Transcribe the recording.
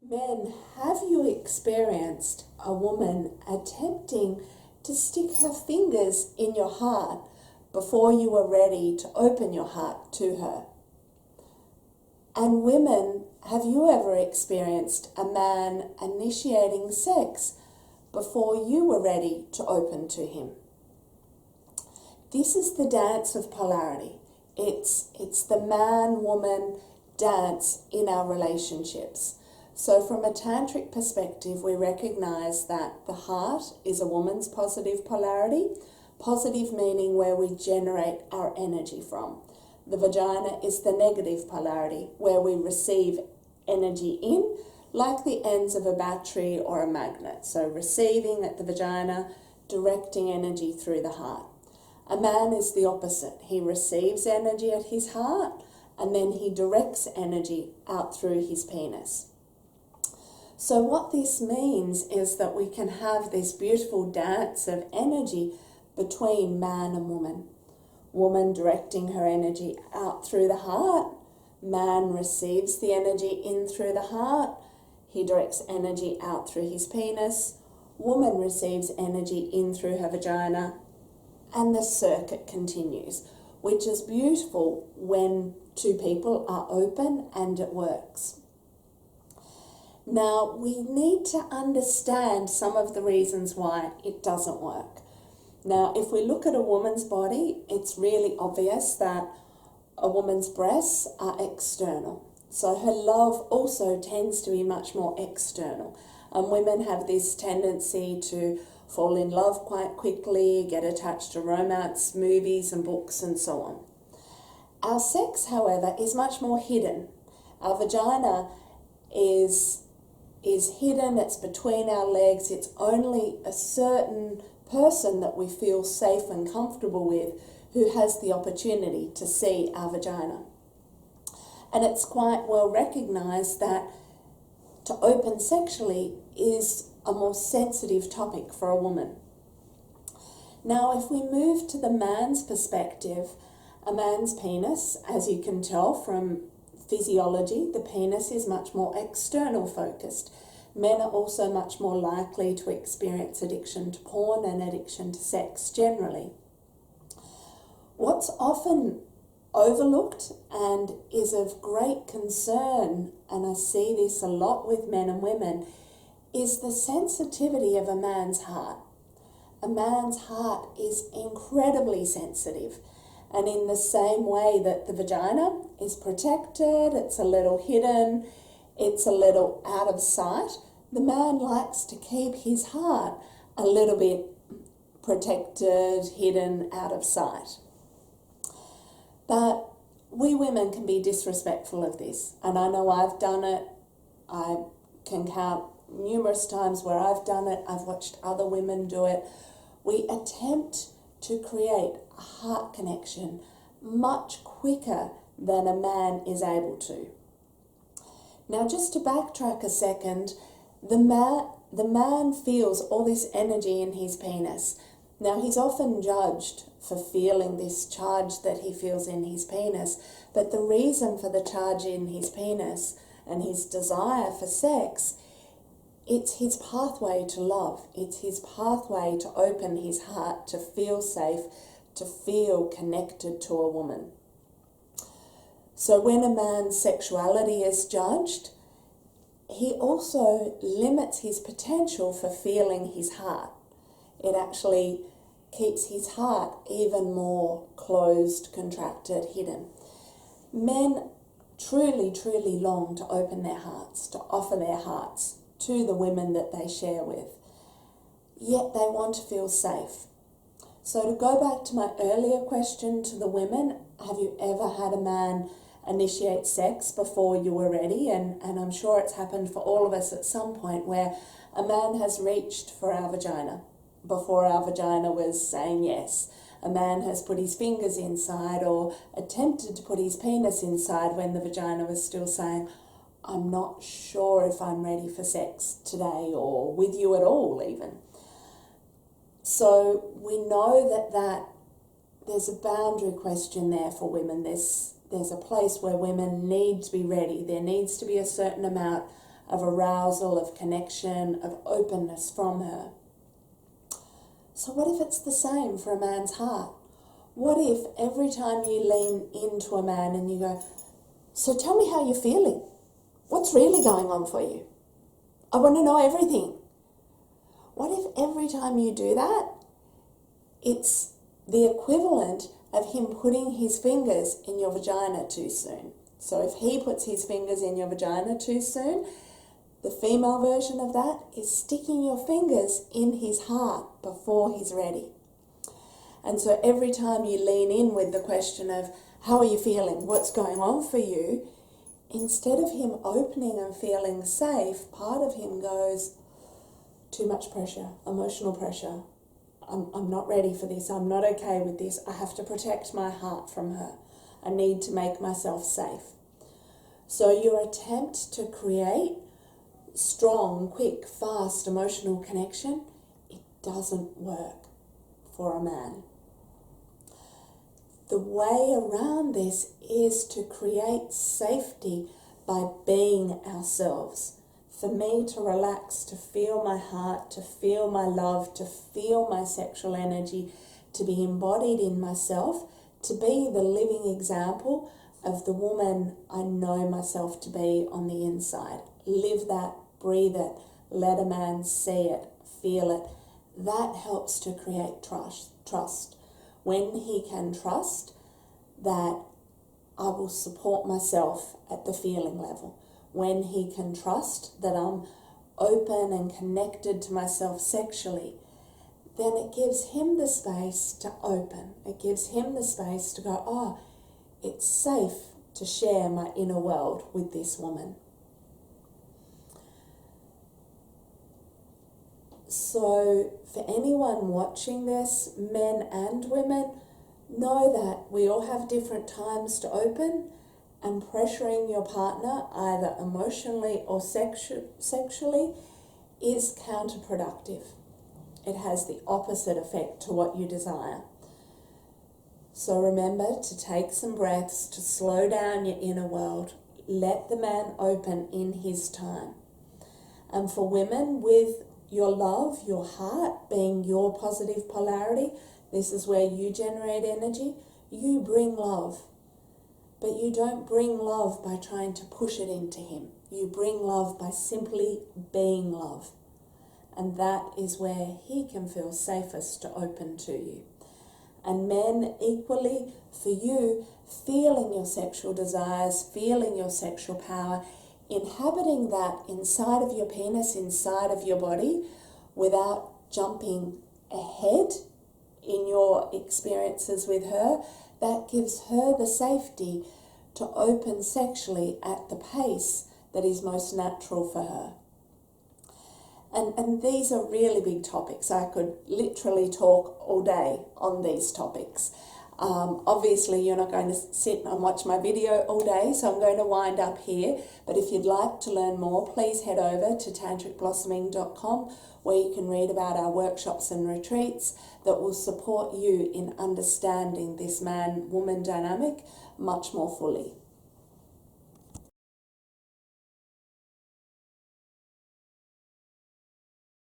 Men, have you experienced a woman attempting to stick her fingers in your heart before you were ready to open your heart to her? And women, have you ever experienced a man initiating sex before you were ready to open to him? This is the dance of polarity. It's the man-woman dance in our relationships. So from a tantric perspective, we recognize that the heart is a woman's positive polarity, positive meaning where we generate our energy from. The vagina is the negative polarity, where we receive energy in, like the ends of a battery or a magnet. So receiving at the vagina, directing energy through the heart. A man is the opposite. He receives energy at his heart, and then he directs energy out through his penis. So what this means is that we can have this beautiful dance of energy between man and woman. Woman directing her energy out through the heart. Man receives the energy in through the heart. He directs energy out through his penis. Woman receives energy in through her vagina. And the circuit continues, which is beautiful when two people are open and it works. Now, we need to understand some of the reasons why it doesn't work. Now, if we look at a woman's body, it's really obvious that a woman's breasts are external. So her love also tends to be much more external. And women have this tendency to fall in love quite quickly, get attached to romance, movies and books and so on. Our sex, however, is much more hidden. Our vagina is hidden, it's between our legs, it's only a certain person that we feel safe and comfortable with who has the opportunity to see our vagina. And it's quite well recognized that to open sexually is a more sensitive topic for a woman. Now, if we move to the man's perspective, a man's penis, as you can tell from physiology, the penis is much more external focused. Men are also much more likely to experience addiction to porn and addiction to sex generally. What's often overlooked and is of great concern, and I see this a lot with men and women, is the sensitivity of a man's heart. A man's heart is incredibly sensitive. And in the same way that the vagina is protected, it's a little hidden, it's a little out of sight, the man likes to keep his heart a little bit protected, hidden, out of sight. But we women can be disrespectful of this. And I know I've done it. I can count numerous times where I've done it. I've watched other women do it. We attempt to create a heart connection much quicker than a man is able to. Now, just to backtrack a second, the man feels all this energy in his penis. Now, he's often judged for feeling this charge that he feels in his penis, but the reason for the charge in his penis and his desire for sex, it's his pathway to love. It's his pathway to open his heart, to feel safe, to feel connected to a woman. So when a man's sexuality is judged, he also limits his potential for feeling his heart. It actually keeps his heart even more closed, contracted, hidden. Men truly, truly long to open their hearts, to offer their hearts to the women that they share with. Yet they want to feel safe. So to go back to my earlier question to the women, have you ever had a man initiate sex before you were ready? And I'm sure it's happened for all of us at some point where a man has reached for our vagina before our vagina was saying yes. A man has put his fingers inside or attempted to put his penis inside when the vagina was still saying, I'm not sure if I'm ready for sex today or with you at all even. So we know that there's a boundary question there for women. There's a place where women need to be ready. There needs to be a certain amount of arousal, of connection, of openness from her. So what if it's the same for a man's heart? What if every time you lean into a man and you go, so tell me how you're feeling. What's really going on for you? I want to know everything. What if every time you do that, it's the equivalent of him putting his fingers in your vagina too soon? So if he puts his fingers in your vagina too soon, the female version of that is sticking your fingers in his heart before he's ready. And so every time you lean in with the question of, how are you feeling? What's going on for you? Instead of him opening and feeling safe, part of him goes, too much pressure, emotional pressure. I'm not ready for this. I'm not okay with this. I have to protect my heart from her. I need to make myself safe. So your attempt to create strong, quick, fast emotional connection, it doesn't work for a man. The way around this is to create safety by being ourselves. For me to relax, to feel my heart, to feel my love, to feel my sexual energy, to be embodied in myself, to be the living example of the woman I know myself to be on the inside. Live that, breathe it, let a man see it, feel it. That helps to create trust. When he can trust that I will support myself at the feeling level. When he can trust that I'm open and connected to myself sexually, then it gives him the space to open. It gives him the space to go, oh, it's safe to share my inner world with this woman. So for anyone watching this, men and women, know that we all have different times to open, and pressuring your partner either emotionally or sexually is counterproductive. It has the opposite effect to what you desire. So remember to take some breaths, to slow down your inner world. Let the man open in his time. And for women, with your love, your heart being your positive polarity, this is where you generate energy. You bring love. But you don't bring love by trying to push it into him. You bring love by simply being love. And that is where he can feel safest to open to you. And men, equally, for you, feeling your sexual desires, feeling your sexual power, inhabiting that inside of your penis, inside of your body, without jumping ahead in your experiences with her, that gives her the safety to open sexually at the pace that is most natural for her. And these are really big topics. I could literally talk all day on these topics. Obviously, you're not going to sit and watch my video all day, so I'm going to wind up here. But if you'd like to learn more, please head over to tantricblossoming.com, where you can read about our workshops and retreats that will support you in understanding this man-woman dynamic much more fully.